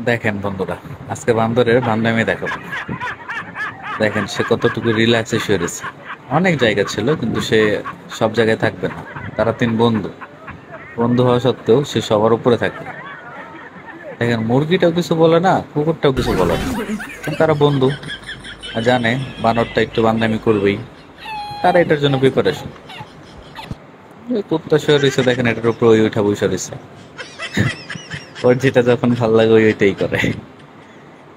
দেখেন বন্ধুরা, আজকে বান্দরের বান্দামি দেখাবো। দেখেন সে কতটুকু রিল্যাক্সে শুয়ে রয়েছে। অনেক জায়গা ছিল কিন্তু সে সব জায়গায় থাকবে না। তারা তিন বন্ধু, বন্ধু হওয়া সত্ত্বেও সে সবার উপরে থাকবে। দেখেন মুরগিটাও কিছু বলে না, কুকুরটাও কিছু বলে না, কারণ তারা বন্ধু আর জানে বানরটা একটু বান্দামি করবেই। তারা এটার জন্য প্রিপারেশন। কুত্তা শুয়ে রয়েছে, দেখেন এটার উপরে ওই উঠা বসে রয়েছে। ওর যেটা যখন ভাল লাগে ওই ওইটাই করে।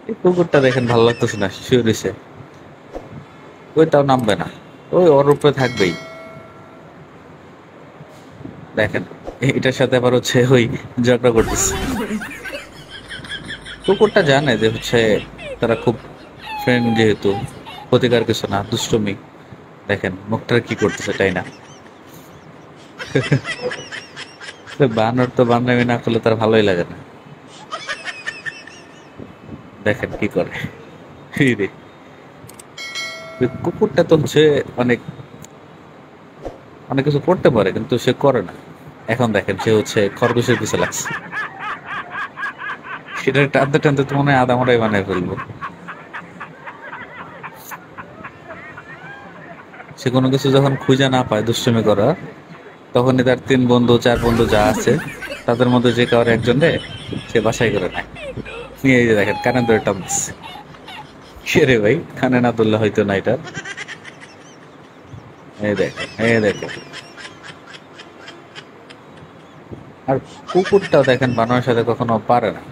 এই কুকুরটা দেখেন ভালো লাগতেছে না, শুয়ে রয়েছে, ওইটাও নামবে না, ওই ওর উপরে থাকবেই। দেখেন এটার সাথে আবার হচ্ছে ওই ঝগড়া করতেছে। কুকুরটা জানে যে হচ্ছে তারা খুব ফ্রেন্ড, যেহেতু ক্ষতিকার কিছু না, দুষ্টমি। দেখেন মুখটা কি করতেছে, তাই না? তো বানর তো বান্দামি না করলে তার ভালোই লাগে না। দেখেন কি করে। এই রে, ওই কুকুরটা তো হচ্ছে অনেক অনেক কিছু করতে পারে কিন্তু সে করে না। এখন দেখেন সে হচ্ছে খরগোশের পিছে লাগছে। সেটা টানতে টানতে তো মনে হয় আদামরাই বানায় ফেলবো। সে কোনো কিছু যখন খুঁজে না পায় দুষ্টুমি করা, তখনই তার তিন বন্ধু চার বন্ধু যা আছে তাদের মধ্যে যে কারো একজন রে সে বাছাই করে নেয়। নিয়ে এই যে দেখেন কানে ধরে টানতেছে। কে রে ভাই, কানে না ধরলে হয়তো না এটা। এই দেখেন, এই দেখেন। আর কুকুরটাও দেখেন বানরের সাথে কখনো পারে না।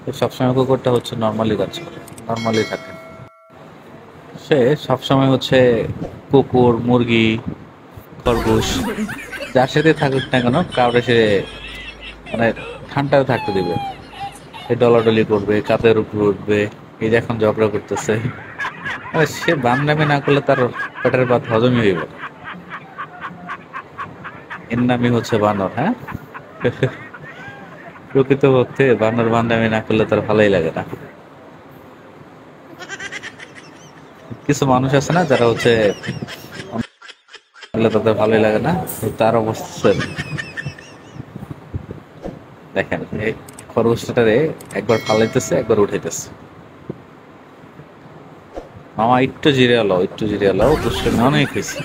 তো সবসময় কুকুরটা হচ্ছে নর্মালি কাজ করে, নর্মালি থাকে। সে সবসময় হচ্ছে কুকুর, মুরগি, খরগোশ যার সাথে থাকুক না কেন কাউরে সে মানে ঠান্ডায় থাকতে দিবে। এই ডলাডলি করবে, কাদের উপর উঠবে। এই যে এখন ঝগড়া করতেছে, সে বান্দামি না করলে তার পেটের ভাত হজমই হইব। এর নামই হচ্ছে বানর, হ্যাঁ। প্রকৃত পক্ষে বানর বান্দামি না করলে তার ভালোই লাগে না। কিছু মানুষ আছে না যারা হচ্ছে তাদের ভালোই লাগে না, তো তার অবস্থা same। দেখেন এই খরগোশটারে একবার ফালাইতেছে, একবার উঠাইতেছে। মামা একটু জিরে এলো, একটু জিরে এলো, দুষ্টমি অনেক হয়েছে।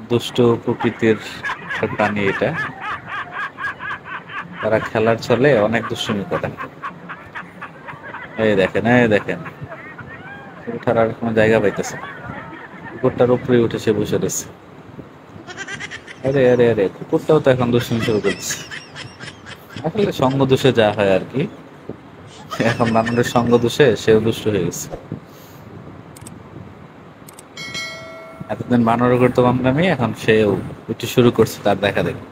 দুষ্ট প্রকৃতির একটা প্রাণী এটা। তারা খেলার ছলে অনেক দুষ্টুমি করে। এই দেখেন, এই দেখেন, ওঠার আর কোনো জায়গা পাইতেছে না। কুকুরটার উপরে উঠে সে বসে রয়েছে। আরে আরে আরে, কুকুরটাও তো এখন দুষ্টুমি শুরু করছে। আসলে সঙ্গ দোষে যা হয় আর কি। এখন বানরের সঙ্গ দোষে সেও দুষ্ট হয়ে গেছে। এতদিন বানর করতো বান্দামি, এখন সেও একটু শুরু করছে তার দেখা দেখি।